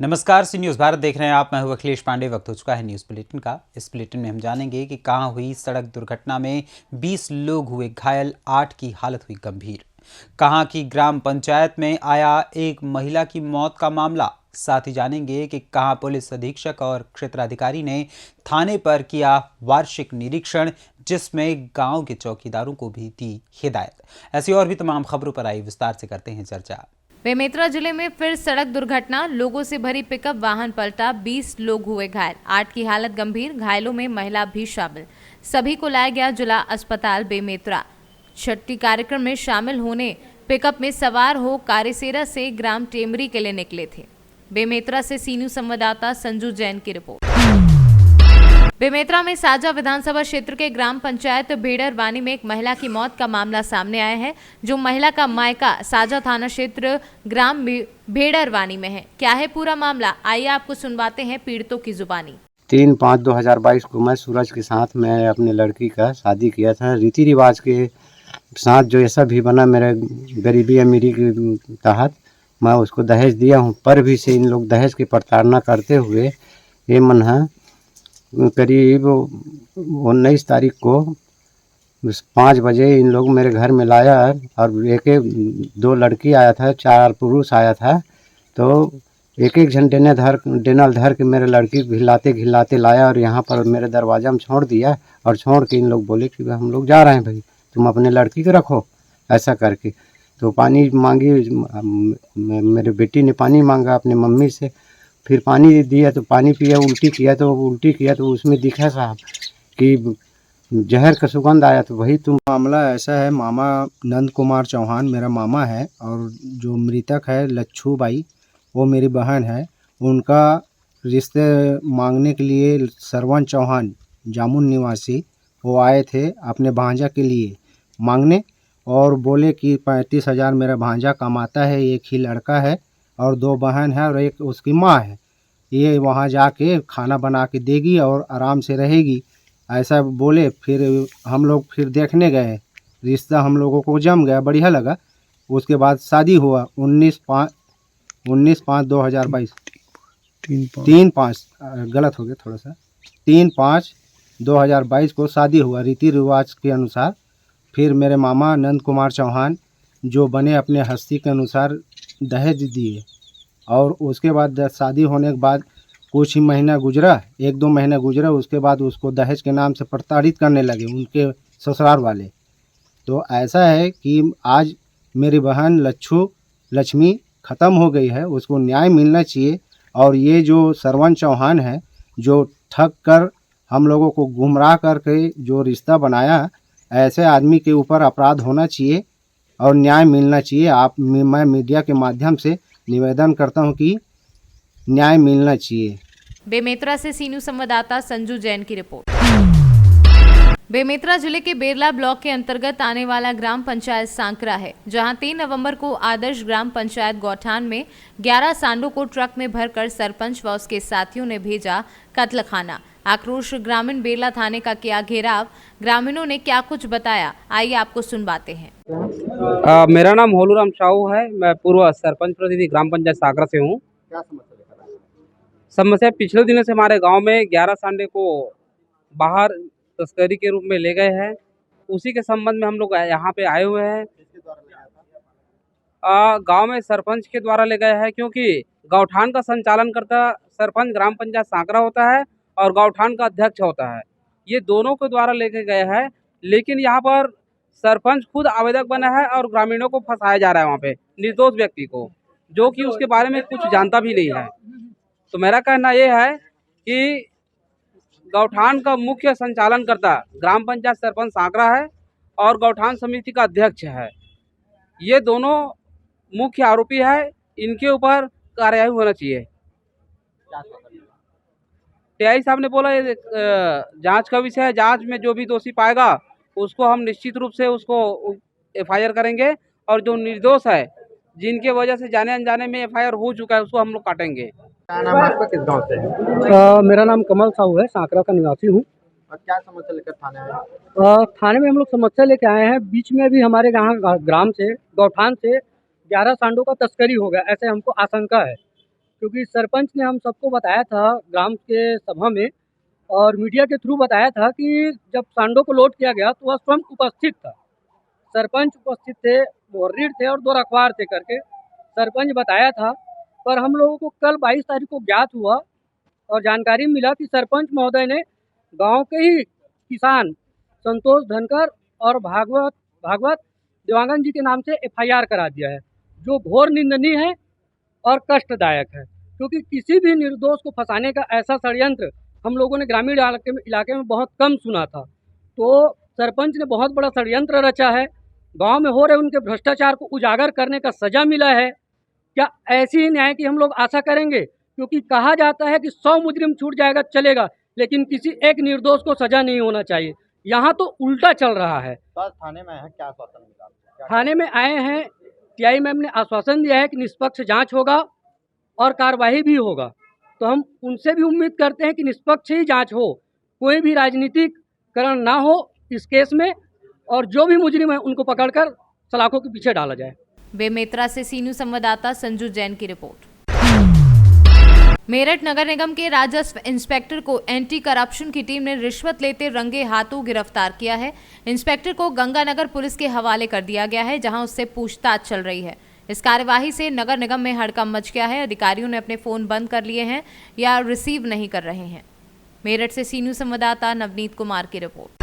नमस्कार, सी न्यूज़ भारत देख रहे हैं आप। मैं हूं अखिलेश पांडे। वक्त हो चुका है न्यूज़ बुलेटिन का। इस बुलेटिन में हम जानेंगे कि कहां हुई सड़क दुर्घटना में 20 लोग हुए घायल, 8 की हालत हुई गंभीर। कहां की ग्राम पंचायत में आया एक महिला की मौत का मामला। साथ ही जानेंगे कि कहां पुलिस अधीक्षक और क्षेत्राधिकारी ने थाने पर किया वार्षिक निरीक्षण, जिसमें गांव के चौकीदारों को भी दी हिदायत। ऐसी और भी तमाम खबरों पर आई विस्तार से करते हैं चर्चा। बेमेतरा जिले में फिर सड़क दुर्घटना, लोगों से भरी पिकअप वाहन पलटा, 20 लोग हुए घायल, 8 की हालत गंभीर, घायलों में महिला भी शामिल। सभी को लाया गया जिला अस्पताल बेमेतरा। छठी कार्यक्रम में शामिल होने पिकअप में सवार हो कारेसेरा से ग्राम टेमरी के लिए निकले थे। बेमेतरा से सीनू संवाददाता संजू जैन की रिपोर्ट। बेमेतरा में साजा विधानसभा क्षेत्र के ग्राम पंचायत भेड़रवानी में एक महिला की मौत का मामला सामने आया है। जो महिला का मायका साजा थाना क्षेत्र ग्राम भेड़रवानी में है। क्या है पूरा मामला, आइए आपको सुनवाते हैं पीड़ितों की जुबानी। 3/5/2022 को मैं सूरज के साथ मैं अपनी लड़की का शादी किया था। रीति रिवाज के साथ जो ऐसा भी बना, मेरे गरीबी अमीरी के तहत मैं उसको दहेज दिया हूँ, पर भी से इन लोग दहेज की प्रताड़ना करते हुए ये मन है करीब 19 तारीख को 5 बजे इन लोग मेरे घर में लाया और एक 2 लड़की आया था, 4 पुरुष आया था। तो एक जन डेनल धर के मेरे लड़की घिलाते घिलाते लाया और यहाँ पर मेरे दरवाज़ा में छोड़ दिया। और छोड़ के इन लोग बोले कि हम लोग जा रहे हैं, भाई तुम अपने लड़की को रखो, ऐसा करके। तो पानी मांगी, मेरे बेटी ने पानी मांगा अपनी मम्मी से, फिर पानी दिया तो पानी पिया, उल्टी किया तो उसमें दिखा साहब कि जहर का सुगंध आया। तो वही तुम मामला ऐसा है, मामा नंद कुमार चौहान मेरा मामा है और जो मृतक है लच्छू बाई वो मेरी बहन है। उनका रिश्ते मांगने के लिए सरवन चौहान जामुन निवासी वो आए थे अपने भांजा के लिए मांगने, और बोले कि 35,000 मेरा भांजा कमाता है, एक ही लड़का है और 2 बहन है और एक उसकी माँ है, ये वहाँ जाके खाना बना के देगी और आराम से रहेगी, ऐसा बोले। फिर हम लोग फिर देखने गए, रिश्ता हम लोगों को जम गया, बढ़िया लगा। उसके बाद शादी हुआ 19/5/2022 3/5 गलत हो गया थोड़ा सा, 3/5/2022 को शादी हुआ रीति रिवाज के अनुसार। फिर मेरे मामा नंद कुमार चौहान जो बने अपने हस्ती के अनुसार दहेज दिए, और उसके बाद शादी होने के बाद कुछ ही महीना गुजरा, 1-2 महीना गुजरा, उसके बाद उसको दहेज के नाम से प्रताड़ित करने लगे उनके ससुराल वाले। तो ऐसा है कि आज मेरी बहन लक्ष्मी ख़त्म हो गई है, उसको न्याय मिलना चाहिए। और ये जो सरवन चौहान है जो ठग कर हम लोगों को गुमराह करके जो रिश्ता बनाया, ऐसे आदमी के ऊपर अपराध होना चाहिए और न्याय मिलना चाहिए। मैं मीडिया के माध्यम से निवेदन करता हूं कि न्याय मिलना चाहिए। बेमेतरा से सीनू संवाददाता संजू जैन की रिपोर्ट। बेमेतरा जिले के बेरला ब्लॉक के अंतर्गत आने वाला ग्राम पंचायत सांकरा है, जहां 3 नवंबर को आदर्श ग्राम पंचायत गौठान में 11 सांडों को ट्रक में भरकर सरपंच व उसके साथियों ने भेजा कत्लखाना। आक्रोश ग्रामीण बेरला थाने का किया घेराव, ग्रामीणों ने क्या कुछ बताया, आइए आपको सुनवाते हैं। मेरा नाम होलूराम साहू है। मैं पूर्व सरपंच प्रतिनिधि ग्राम पंचायत साकरा से हूँ। समस्या पिछले दिनों से हमारे गांव में 11 सांडे को बाहर तस्करी के रूप में ले गए हैं। उसी के संबंध में हम लोग यहाँ पे आए हुए हैं। गांव में सरपंच के द्वारा ले गए हैं, क्योंकि गौठान का संचालन करता सरपंच ग्राम पंचायत सांकरा होता है और गौठान का अध्यक्ष होता है। ये दोनों के द्वारा लेके गए हैं, लेकिन यहाँ पर सरपंच खुद आवेदक बना है और ग्रामीणों को फंसाया जा रहा है वहाँ पे, निर्दोष व्यक्ति को, जो कि उसके बारे में कुछ जानता भी नहीं है। तो मेरा कहना ये है कि गौठान का मुख्य संचालन करता ग्राम पंचायत सरपंच सांकरा है और गौठान समिति का अध्यक्ष है। ये दोनों मुख्य आरोपी है, इनके ऊपर कार्यवाही होना चाहिए। टीआई साहब ने बोला ये जांच का विषय है, जांच में जो भी दोषी पाएगा उसको हम निश्चित रूप से उसको एफआईआर करेंगे, और जो निर्दोष है जिनके वजह से जाने अनजाने में एफआईआर हो चुका है उसको हम लोग काटेंगे। क्या नाम है आपका, किस गांव से है? मेरा नाम कमल साहू है, सांकरा का निवासी हूँ। और क्या समस्या लेकर थाने आए? थाने में हम लोग समस्या लेके आए हैं। बीच में भी हमारे यहाँ ग्राम से गौठान से 11 सांडों का तस्करी हो गया, ऐसे हमको आशंका है। क्योंकि सरपंच ने हम सबको बताया था ग्राम के सभा में और मीडिया के थ्रू बताया था कि जब सांडों को लोड किया गया तो वह स्वयं उपस्थित था। सरपंच उपस्थित थे, मुहर्रिर थे और 2 रखवार थे करके सरपंच बताया था। पर हम लोगों को कल 22 तारीख को ज्ञात हुआ और जानकारी मिला कि सरपंच महोदय ने गांव के ही किसान संतोष धनकर और भागवत देवांगन जी के नाम से एफआईआर करा दिया है, जो घोर निंदनीय है और कष्टदायक है। क्योंकि किसी भी निर्दोष को फंसाने का ऐसा षड्यंत्र हम लोगों ने ग्रामीण इलाके में बहुत कम सुना था। तो सरपंच ने बहुत बड़ा षड्यंत्र रचा है। गांव में हो रहे उनके भ्रष्टाचार को उजागर करने का सजा मिला है। क्या ऐसी ही न्याय की हम लोग आशा करेंगे? क्योंकि कहा जाता है कि 100 मुजरिम छूट जाएगा चलेगा, लेकिन किसी एक निर्दोष को सजा नहीं होना चाहिए। यहाँ तो उल्टा चल रहा है। थाने में है, क्या आश्वासन मिला? थाने में आए हैं, टीआई मैम ने आश्वासन दिया है कि निष्पक्ष जांच होगा और कार्रवाई भी होगा। तो हम उनसे भी उम्मीद करते हैं कि निष्पक्ष ही जांच हो, कोई भी राजनीतिकरण ना हो इस केस में, और जो भी मुजरिम है उनको पकड़कर सलाखों के पीछे डाला जाए। बेमेतरा से सी न्यूज संवाददाता संजू जैन की रिपोर्ट। मेरठ नगर निगम के राजस्व इंस्पेक्टर को एंटी करप्शन की टीम ने रिश्वत लेते रंगे हाथों गिरफ्तार किया है। इंस्पेक्टर को गंगानगर पुलिस के हवाले कर दिया गया है, जहां उससे पूछताछ चल रही है। इस कार्यवाही से नगर निगम में हड़कंप मच गया है। अधिकारियों ने अपने फोन बंद कर लिए हैं या रिसीव नहीं कर रहे हैं। मेरठ से सी न्यूज संवाददाता नवनीत कुमार की रिपोर्ट।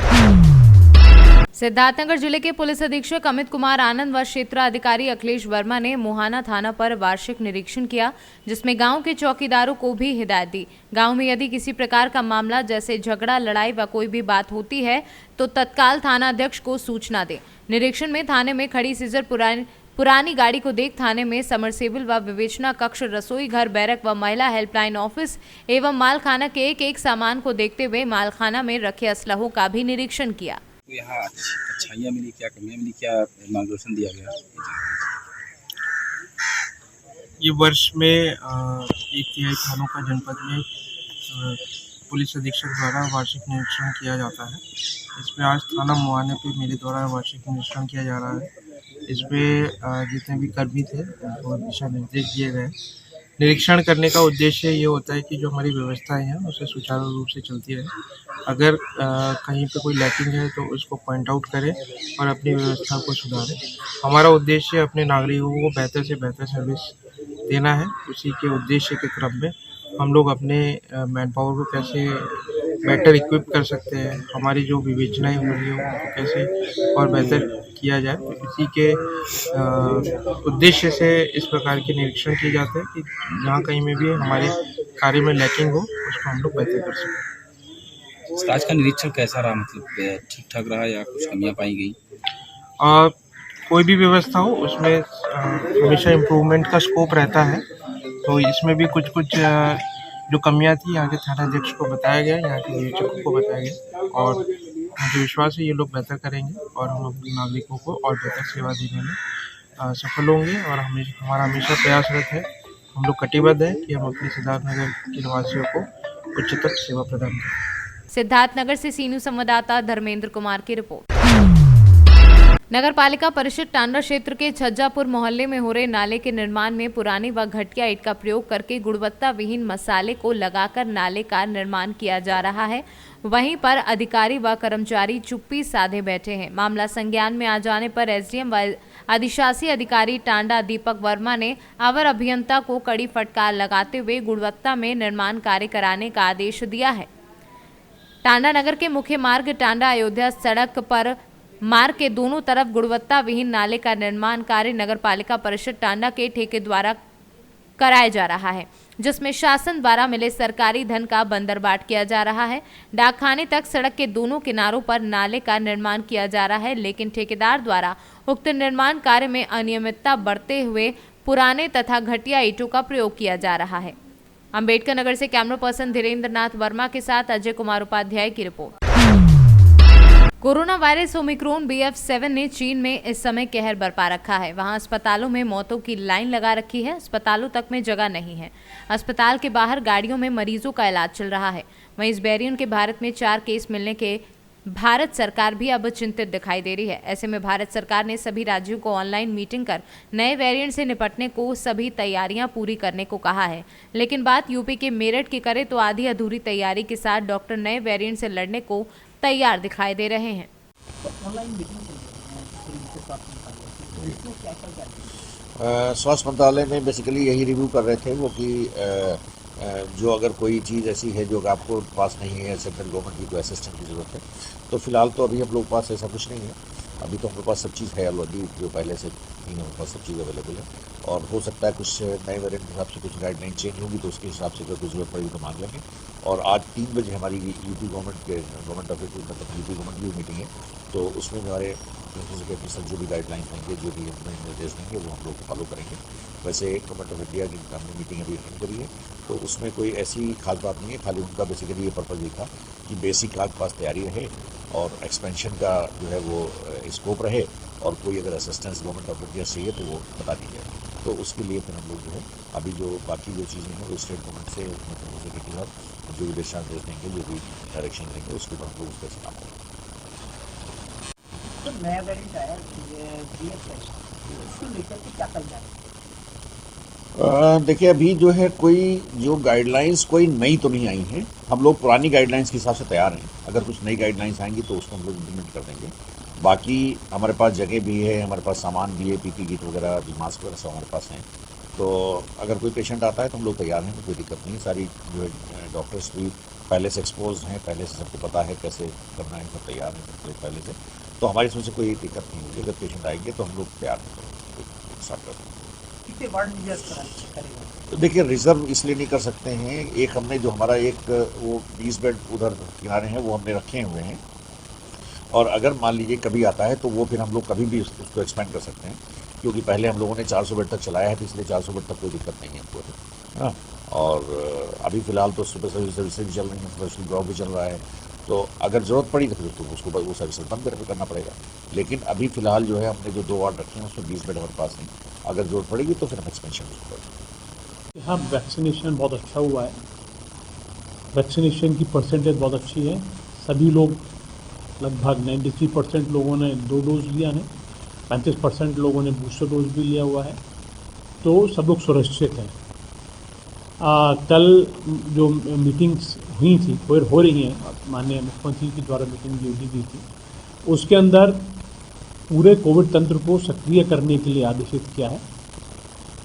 सिद्धार्थनगर जिले के पुलिस अधीक्षक अमित कुमार आनंद व क्षेत्राधिकारी अखिलेश वर्मा ने मुहाना थाना पर वार्षिक निरीक्षण किया, जिसमें गांव के चौकीदारों को भी हिदायत दी। गांव में यदि किसी प्रकार का मामला जैसे झगड़ा, लड़ाई व कोई भी बात होती है तो तत्काल थाना अध्यक्ष को सूचना दे। निरीक्षण में थाने में खड़ी सीजर पुरानी गाड़ी को देख थाने में समरसेबल व विवेचना कक्ष, रसोई घर, बैरक व महिला हेल्पलाइन ऑफिस एवं मालखाना के एक सामान को देखते हुए मालखाना में रखे असलहों का भी निरीक्षण किया। यहाँ अच्छाइयाँ मिली, क्या कमियाँ मिली, क्या मार्गदर्शन दिया गया? ये वर्ष में 1/3 थानों का जनपद में पुलिस अधीक्षक द्वारा वार्षिक निरीक्षण किया जाता है। इसमें आज थाना मुहाने पे मेरे द्वारा वार्षिक निरीक्षण किया जा रहा है। इसमें जितने भी कर्मी थे उनको दिशा निर्देश दिए गए। निरीक्षण करने का उद्देश्य ये होता है कि जो हमारी व्यवस्थाएं हैं उसे सुचारू रूप से चलती रहे। अगर कहीं पे कोई लैकिंग है तो उसको पॉइंट आउट करें और अपनी व्यवस्था को सुधारें। हमारा उद्देश्य अपने नागरिकों को बेहतर से बेहतर सर्विस देना है। उसी के उद्देश्य के क्रम में हम लोग अपने मैन पावर को कैसे बेटर इक्विप कर सकते हैं, हमारी जो विवेचनाएं हो रही है उनको कैसे और बेहतर किया जाए, तो इसी के उद्देश्य से इस प्रकार के निरीक्षण किए जाते हैं कि जहाँ कहीं में भी हमारे कार्य में लैकिंग हो उसको हम लोग बेहतर कर सकें। आज का निरीक्षण कैसा रहा? मतलब ठीक ठाक रहा या कुछ कमियां पाई गई? कोई भी व्यवस्था हो उसमें हमेशा इम्प्रूवमेंट का स्कोप रहता है। तो इसमें भी कुछ जो कमियां थी यहाँ के थानाध्यक्ष को बताया गया, यहाँ के निरीक्षकों को बताया गया, और मुझे विश्वास है ये लोग बेहतर करेंगे और हम अपने नागरिकों को और बेहतर सेवा देने में सफल होंगे। और हमारा हमेशा प्रयासरत है, हम लोग कटिबद्ध है कि हम अपने सिद्धार्थनगर के निवासियों को उच्चतर सेवा प्रदान करें। सिद्धार्थनगर से सी न्यूज संवाददाता धर्मेंद्र कुमार की रिपोर्ट। नगर पालिका परिषद टांडा क्षेत्र के छज्जापुर मोहल्ले में हो रहे नाले के निर्माण में पुरानी व घटिया ईंट का प्रयोग करके गुणवत्ता विहीन मसाले को लगाकर नाले का निर्माण किया जा रहा है। वहीं पर अधिकारी व कर्मचारी चुप्पी साधे बैठे हैं। मामला संज्ञान में आ जाने पर एसडीएम व अधिशासी अधिकारी टांडा दीपक वर्मा ने अवर अभियंता को कड़ी फटकार लगाते हुए गुणवत्ता में निर्माण कार्य कराने का आदेश दिया है। टांडा नगर के मुख्य मार्ग टांडा अयोध्या सड़क पर मार्ग के दोनों तरफ गुणवत्ता विहीन नाले का निर्माण कार्य नगर पालिका परिषद टांडा के ठेके द्वारा कराया जा रहा है, जिसमें शासन द्वारा मिले सरकारी धन का बंदरबाट किया जा रहा है। डाकखाने तक सड़क के दोनों किनारों पर नाले का निर्माण किया जा रहा है, लेकिन ठेकेदार द्वारा उक्त निर्माण कार्य में अनियमितता बढ़ते हुए पुराने तथा घटिया ईंटों का प्रयोग किया जा रहा है। अंबेडकर नगर से कैमरा पर्सन धीरेन्द्र नाथ वर्मा के साथ अजय कुमार उपाध्याय की report. Corona virus Omicron BF7 ने चीन में इस समय कहर बरपा रखा है। वहां अस्पतालों में मौतों की लाइन लगा रखी है। अस्पतालों तक में जगह नहीं है। अस्पताल के बाहर गाड़ियों में मरीजों का इलाज चल रहा है। वहीं इस वेरिएंट के भारत में 4 केस मिलने के भारत सरकार भी अब चिंतित दिखाई दे रही है। ऐसे में भारत सरकार ने सभी राज्यों को ऑनलाइन मीटिंग कर नए वेरिएंट से निपटने को सभी तैयारियां पूरी करने को कहा है। लेकिन बात यूपी के मेरठ की करें तो आधी अधूरी तैयारी के साथ डॉक्टर नए वेरिएंट से लड़ने को तैयार दिखाई दे रहे हैं। स्वास्थ्य मंत्रालय में बेसिकली यही रिव्यू कर रहे थे वो कि जो अगर कोई चीज़ ऐसी है जो आपको पास नहीं है, सेंट्रल गवर्नमेंट की कोई असिस्टेंट की ज़रूरत है, तो फिलहाल तो अभी हम लोग के पास ऐसा कुछ नहीं है। अभी तो हमारे पास सब चीज़ है ऑलरेडी, जो पहले से ही हमारे पास सब चीज़ अवेलेबल है। और हो सकता है कुछ नए वेरिएंट के हिसाब से कुछ गाइडलाइन चेंज होगी तो उसके हिसाब से अगर कुछ जरूरत पड़ेगी तो मांग लेंगे। और आज 3 बजे हमारी UP government of UP government की मीटिंग है, तो उसमें हमारे प्रिंसिपल सेक्रेटरी जो भी गाइडलाइंस देंगे, जो भी निर्देश देंगे वो हम लोग फॉलो करेंगे। वैसे गवर्नमेंट ऑफ इंडिया की हमने मीटिंग अभी अटेंड करी है, तो उसमें कोई ऐसी खास बात नहीं है। खाली उनका बेसिकली ये पर्पज़ ये था कि बेसिक आपके पास तैयारी रहे और एक्सपेंशन का जो है वो स्कोप रहे, और कोई अगर असिस्टेंस गवर्नमेंट ऑफ इंडिया चाहिए तो वो बता दीजिए। तो उसके लिए फिर हम लोग जो है अभी जो बाकी जो चीज़ें हैं वो स्टेट गवर्नमेंट से सेक्रेटरी साहब जो भी दिशा निर्देश देंगे, जो भी डायरेक्शन देंगे, उसके बाद हम लोग उस पर से काम करेंगे। तो नया वेरिएंट आया उसको लेकर के क्या कर जाए? देखिए अभी जो है कोई जो गाइडलाइंस कोई नई तो नहीं आई हैं। हम लोग पुरानी गाइडलाइंस के हिसाब से तैयार हैं। अगर कुछ नई गाइडलाइंस आएंगी तो उसको हम लोग इम्प्लीमेंट कर देंगे। बाकी हमारे पास जगह भी है, हमारे पास सामान भी है, पीपी किट वगैरह, मास्क वगैरह सब हमारे पास हैं। तो अगर कोई पेशेंट आता है तो हम लोग तैयार हैं, कोई दिक्कत नहीं है। सारी जो है डॉक्टर्स भी पहले से एक्सपोज हैं, पहले से सबको पता है कैसे करना है, सब तैयार हैं पहले से। तो हमारी इसमें से कोई दिक्कत नहीं होगी। अगर पेशेंट आएंगे तो हम लोग तैयार हैं, स्टार्ट कर देंगे। कितने वार्ड करेगा? तो देखिए रिजर्व इसलिए नहीं कर सकते हैं। एक हमने जो हमारा एक वो 20 बेड उधर किनारे हैं वो हमने रखे हुए हैं, और अगर मान लीजिए कभी आता है तो वो फिर हम लोग कभी भी उसको एक्सपेंड कर सकते हैं, क्योंकि पहले हम लोगों ने 400 बेड तक चलाया है, तो इसलिए 400 बेड तक कोई दिक्कत नहीं है हमको, है ना। और अभी फ़िलहाल तो सुपर सर्विसेज भी चल रही हैं, स्पेशल ड्रॉप भी चल रहा है। तो अगर ज़रूरत पड़ी तो फिर तो उसको वो सर्विस बंद करना पड़ेगा। लेकिन अभी फ़िलहाल जो है हमने जो 2 वार्ड रखे हैं उसमें 20 बेड हमारे पास हैं। अगर ज़रूरत पड़ेगी तो फिर हम एक्सपेंशन उसको करेंगे। यहाँ वैक्सीनेशन बहुत अच्छा हुआ है। वैक्सीनेशन की परसेंटेज बहुत अच्छी है। सभी लोग लगभग 93% लोगों ने 2 डोज लिया है, 35% लोगों ने बूस्टर डोज भी लिया हुआ है। तो सब लोग सुरक्षित हैं। कल जो मीटिंग्स हुई थी हो रही हैं, माननीय मुख्यमंत्री के द्वारा मीटिंग जो दी गई थी, उसके अंदर पूरे कोविड तंत्र को सक्रिय करने के लिए आदेशित किया है।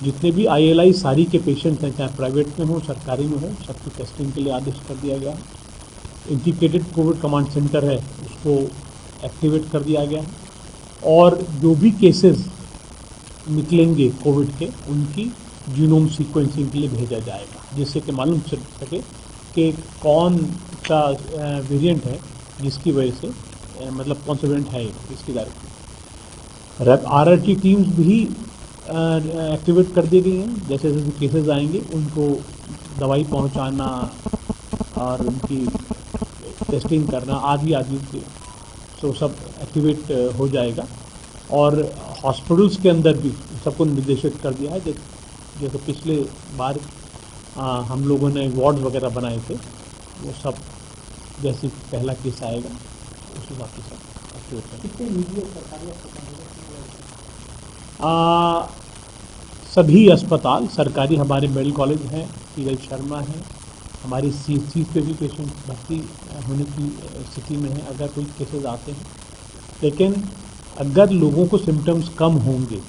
जितने भी ILI सारी के पेशेंट हैं, चाहे प्राइवेट में हो सरकारी में हो, सबकी टेस्टिंग के लिए आदेश कर दिया गया है। इंटीग्रेटेड कोविड कमांड सेंटर है उसको एक्टिवेट कर दिया गया है, और जो भी केसेस निकलेंगे कोविड के उनकी जीनोम सीक्वेंसिंग के लिए भेजा जाएगा, जिससे कि मालूम चल सके कि कौन सा वेरिएंट है जिसकी वजह से मतलब कौन सा वेरिएंट है इसकी डायरेक्टली। RRT टीम्स भी एक्टिवेट कर दी गई हैं। जैसे जैसे केसेस आएंगे उनको दवाई पहुंचाना और उनकी टेस्टिंग करना आदि तो सब एक्टिवेट हो जाएगा। और हॉस्पिटल्स के अंदर भी सबको निर्देशित कर दिया है। जैसे पिछले बार हम लोगों ने वार्ड वगैरह बनाए थे, वो सब जैसे पहला केस आएगा उस हिसाब से सब एक्टिवेट करेंगे। कितने मीडिया सरकारी सभी अस्पताल सरकारी हमारे मेडिकल कॉलेज हैं, सीएल शर्मा है, हमारी CC पे भी पेशेंट भर्ती होने की स्थिति में है अगर कोई केसेस आते हैं। लेकिन अगर लोगों को सिम्टम्स कम होंगे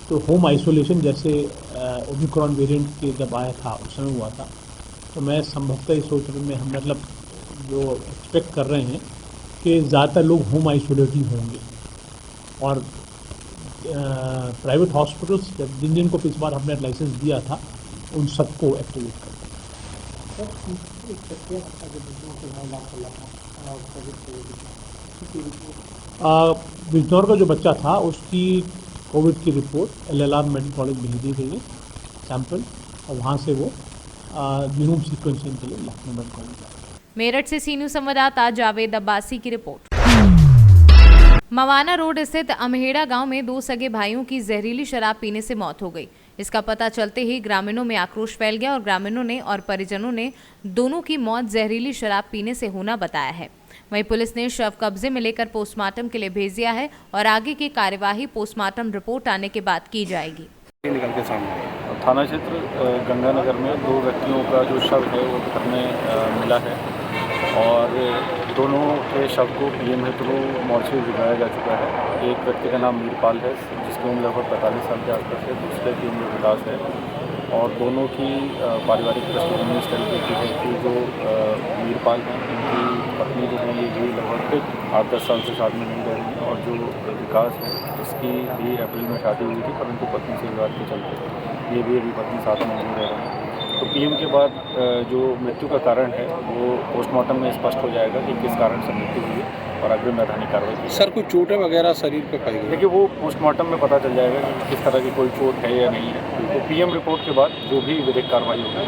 तो होम आइसोलेशन, जैसे ओमिक्रॉन वेरिएंट के जब आया था उस समय हुआ था, तो मैं संभवतः इस सोच में हम मतलब जो एक्सपेक्ट कर रहे हैं कि ज़्यादातर लोग होम आइसोलेट ही होंगे। और प्राइवेट हॉस्पिटल्स जिन जिनको इस बार हमने लाइसेंस दिया था उन सबको एक्टिवेट कर बिजनौर का जो बच्चा था उसकी कोविड की रिपोर्ट LLR मेडिकल कॉलेज भेज दी गई है सैंपल, और वहाँ से वो जीनोम सीक्वेंसिंग के लिए लखनऊ मेडिकल कॉलेज। मेरठ से सीनू संवाददाता जावेद अब्बासी की रिपोर्ट। मवाना रोड स्थित अमहेड़ा गांव में 2 सगे भाइयों की जहरीली शराब पीने से मौत हो गई। इसका पता चलते ही ग्रामीणों में आक्रोश फैल गया और ग्रामीणों ने और परिजनों ने दोनों की मौत जहरीली शराब पीने से होना बताया है। वहीं पुलिस ने शव कब्जे में लेकर पोस्टमार्टम के लिए भेज दिया है और आगे की कार्यवाही पोस्टमार्टम रिपोर्ट आने के बाद की जाएगी। निकल के सामने थाना क्षेत्र गंगानगर में 2 व्यक्तियों का जो शव है वो घर में मिला है और दोनों के शव को पीएम हेतु मोर्चे भिजवाया जा चुका है। एक व्यक्ति का नाम मीरपाल है जिसकी उम्र लगभग 45 साल के आसपास है, दूसरे की उम्र विकास है और दोनों की पारिवारिक पृष्ठभूमि इस तरीके की है कि जो मीरपाल हैं उनकी पत्नी जो है ये लगभग 8-10 साल से साथ में नहीं रह रही है और जो विकास है इसकी भी अप्रैल में शादी हुई थी परंतु पत्नी से विवाद के चलते ये भी अभी पत्नी साथ में नहीं रह रही है। तो पीएम के बाद जो मृत्यु का कारण है वो पोस्टमार्टम में स्पष्ट हो जाएगा कि किस कारण से मृत्यु हुई और अग्रिम वैधानिक कार्रवाई की। सर कुछ चोटें वगैरह शरीर पे पाई गई? देखिए वो पोस्टमार्टम में पता चल जाएगा कि किस तरह की कोई चोट है या नहीं है। तो पीएम रिपोर्ट के बाद जो भी विधिक कार्रवाई होगी।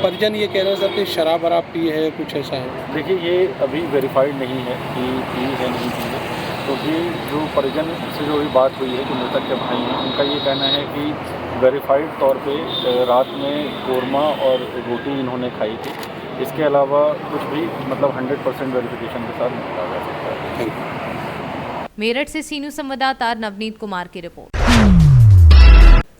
परिजन ये कह रहे हैं सर कि शराब वराब पी है, कुछ ऐसा है? देखिए ये अभी वेरीफाइड नहीं है कि पी है नहीं पी है, क्योंकि जो परिजन से जो भी बात हुई है जो मृतक के भाई हैं उनका ये कहना है कि वेरीफाइड तौर पे रात में कोरमा और रोटी इन्होंने खाई थी, इसके अलावा कुछ भी मतलब 100% वेरिफिकेशन के साथ नहीं कहा जा सकता है। मेरठ से सीनू संवाददाता नवनीत कुमार की रिपोर्ट।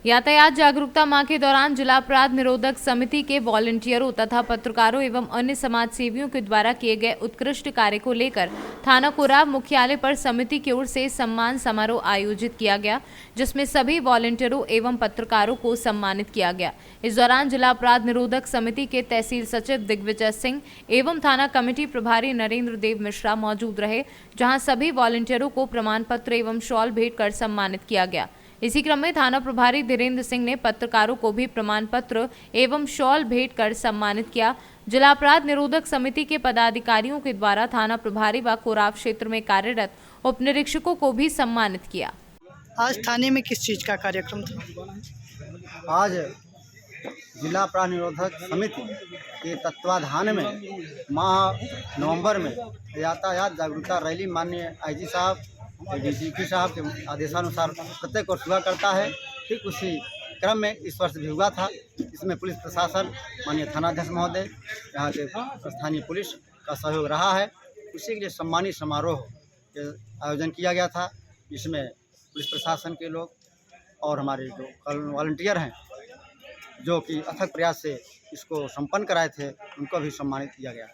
यातायात जागरूकता माह के दौरान जिला अपराध निरोधक समिति के वॉलंटियरों तथा पत्रकारों एवं अन्य समाज सेवियों के द्वारा किए गए उत्कृष्ट कार्य को लेकर थाना कोराब मुख्यालय पर समिति की ओर से सम्मान समारोह आयोजित किया गया, जिसमें सभी वॉलंटियरों एवं पत्रकारों को सम्मानित किया गया। इस दौरान जिला अपराध निरोधक समिति के तहसील सचिव दिग्विजय सिंह एवं थाना कमेटी प्रभारी नरेंद्र देव मिश्रा मौजूद रहे, जहाँ सभी वॉलंटियरों को प्रमाण पत्र एवं शॉल भेंट कर सम्मानित किया गया। इसी क्रम में थाना प्रभारी धीरेन्द्र सिंह ने पत्रकारों को भी प्रमाण पत्र एवं शॉल भेंट कर सम्मानित किया। जिला अपराध निरोधक समिति के पदाधिकारियों के द्वारा थाना प्रभारी व कोराब क्षेत्र में कार्यरत उप निरीक्षकों को भी सम्मानित किया। आज थाने में किस चीज का कार्यक्रम था? आज जिला अपराध निरोधक समिति के तत्वाधान में माह नवंबर में यातायात जागरूकता रैली माननीय आईजी साहब डीजीपी साहब के आदेशानुसार प्रत्येक वर्ष हुआ करता है। ठीक उसी क्रम में इस वर्ष भी हुआ था। इसमें पुलिस प्रशासन माननीय थानाध्यक्ष महोदय यहाँ के स्थानीय पुलिस का सहयोग रहा है। उसी के लिए सम्मानित समारोह के आयोजन किया गया था, जिसमें पुलिस प्रशासन के लोग और हमारे जो वॉलंटियर हैं जो कि अथक प्रयास से इसको संपन्न कराए थे, उनको भी सम्मानित किया गया।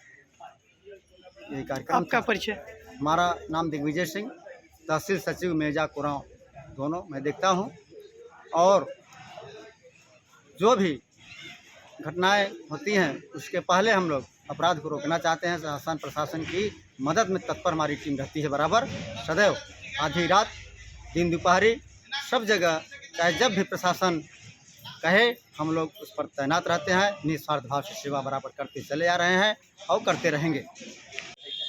यही कार्यक्रम। आपका परिचय? हमारा नाम दिग्विजय सिंह, तहसील सचिव मेजा कोरांव दोनों मैं देखता हूं, और जो भी घटनाएं होती हैं उसके पहले हम लोग अपराध को रोकना चाहते हैं। शासन प्रशासन की मदद में तत्पर हमारी टीम रहती है बराबर सदैव, आधी रात दिन दोपहरी सब जगह, चाहे जब भी प्रशासन कहे हम लोग उस पर तैनात रहते हैं। निस्वार्थ भाव से सेवा बराबर करते चले आ रहे हैं और करते रहेंगे।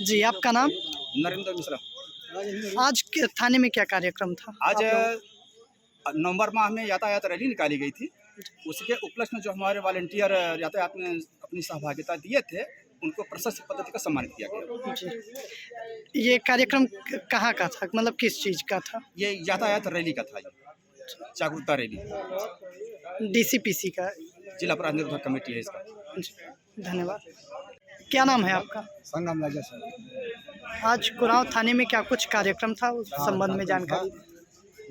जी आपका नाम? नरेंद्र मिश्रा। आज थाने में क्या कार्यक्रम था? आज नवंबर माह में यातायात रैली निकाली गई थी, उसके उपलक्ष्य में जो हमारे वॉलंटियर यातायात में अपनी सहभागिता दिए थे उनको प्रशस्ति पद्धति का सम्मानित किया गया। जी ये कार्यक्रम कहाँ का था, मतलब किस चीज़ का था? ये यातायात रैली का था, जागरूकता रैली, डीसीपीसी का, जिला अपराध निरोधक कमेटी है इसका। धन्यवाद। क्या नाम है आपका? संगम राजा सर। आज कुरांव थाने में क्या कुछ कार्यक्रम था, उस संबंध में जानकारी?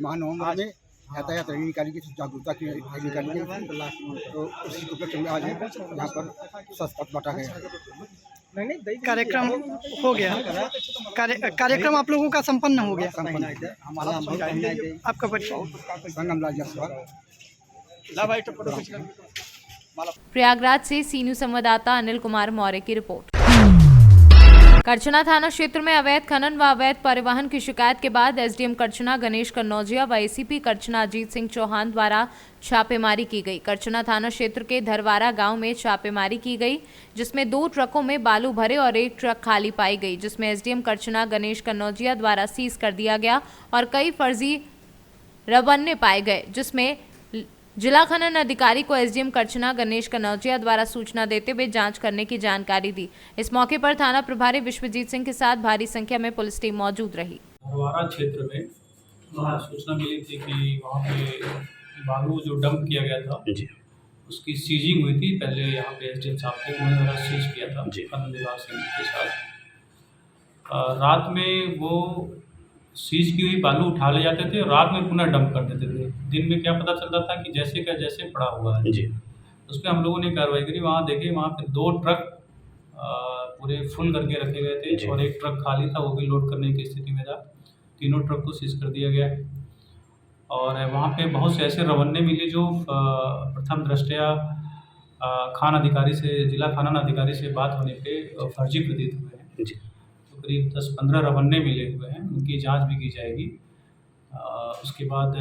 महानवंबर में यातायात रैली निकाली गई, जागरूकता की रैली निकाली गई, तो उसी उपलक्ष्य में आज यहाँ पर शस्त्र बांटा गया। कार्यक्रम हो गया, कार्यक्रम आप लोगों का संपन्न हो गया। आपका परिचय? संगम राजा सर। प्रयागराज से सीनू संवाददाता अनिल कुमार मौर्य की रिपोर्ट। करछना थाना क्षेत्र में अवैध खनन व अवैध परिवहन की शिकायत के बाद एसडीएम करछना गणेश कन्नौजिया व एसीपी करछना अजीत सिंह चौहान द्वारा छापेमारी की गई। करछना थाना क्षेत्र के धरवारा गांव में छापेमारी की गई, जिसमें 2 ट्रकों में बालू भरे और 1 ट्रक खाली पाई गई, जिसमें एसडीएम करछना गणेश कन्नौजिया द्वारा सीज कर दिया गया और कई फर्जी रबन्ने पाए गए, जिसमें जिला खनन अधिकारी को एसडीएम करछना गणेश कन्नौजिया द्वारा सूचना देते हुए जांच करने की जानकारी दी। इस मौके पर थाना प्रभारी विश्वजीत सिंह के साथ भारी संख्या में पुलिस टीम मौजूद रही। धरवारा क्षेत्र में सूचना मिली थी कि वहाँ पे बालू जो डंप किया गया था उसकी सीजिंग हुई थी। पहले यहाँ पे एसडीएम साहब थे, उन्होंने सीज किया था खनन विभाग के साथ। रात में वो सीज की हुई बालू उठा ले जाते थे और रात में पुनः डंप कर देते थे। दिन में क्या पता चलता था कि जैसे का जैसे पड़ा हुआ है जी। उस पर हम लोगों ने कार्रवाई करी। वहाँ देखे, वहाँ पे 2 ट्रक पूरे फुल करके रखे गए थे और 1 ट्रक खाली था, वो भी लोड करने की स्थिति में था। तीनों ट्रक को सीज कर दिया गया। और वहाँ पे बहुत से ऐसे रवन्ने मिले जो प्रथम दृष्टया खान अधिकारी से, जिला खानन अधिकारी से बात होने पे फर्जी प्रतीत हुए हैं जी। तो करीब 10-15 रवन्ने मिले हुए हैं, उनकी जांच भी की जाएगी। उसके बाद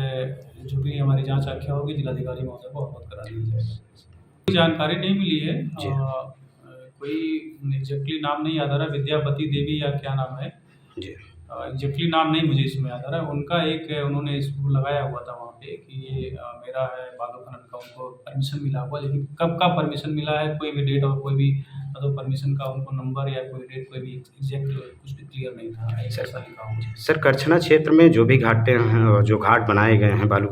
जो भी हमारी जांच आख्या होगी जिलाधिकारी महोदय को अवगत करा दिया जाएगा। जानकारी नहीं मिली है, कोई एग्जैक्टली नाम नहीं याद आ रहा, विद्यापति देवी या क्या नाम है जी, एग्जैक्टली नाम नहीं मुझे इसमें याद आ रहा है। उनका एक उन्होंने इसको लगाया हुआ था वहाँ पे कि ये मेरा है बालू खनन का, उनको परमिशन मिला हुआ, लेकिन कब का परमिशन मिला है कोई भी डेट और कोई भी मतलब परमिशन का उनको नंबर या कोई डेट कोई भी एग्जैक्ट कुछ भी क्लियर नहीं था, ऐसा लिखा हुआ मुझे। सर, करछना क्षेत्र में जो भी घाटें हैं, जो घाट बनाए गए हैं बालू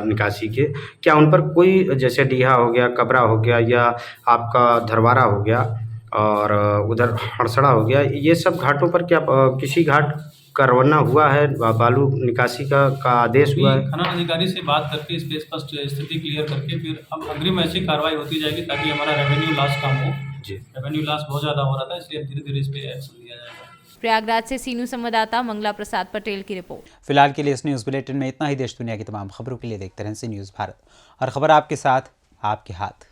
निकासी के, क्या उन पर कोई जैसे डीहा हो गया, कबरा हो गया या आपका धरवारा हो गया और उधर हड़सड़ा हो गया, ये सब घाटों पर क्या किसी घाट का रवाना हुआ है, बालू निकासी का आदेश हुआ है? खनन अधिकारी से बात करके इस पे स्पष्ट स्थिति क्लियर करके फिर अब अग्रिम ऐसी कार्रवाई होती जाएगी ताकि हमारा रेवेन्यू लॉस कम हो जी। रेवेन्यू लॉस बहुत ज़्यादा हो रहा था, इसलिए धीरे-धीरे इस पे एक्शन लिया जाएगा। प्रयागराज से सीनू संवाददाता मंगला प्रसाद पटेल की रिपोर्ट। फिलहाल के लिए इस न्यूज़ बुलेटिन में इतना ही। देश दुनिया की तमाम खबरों के लिए देखते रहें सी न्यूज़ भारत, और खबर आपके साथ, आपके हाथ।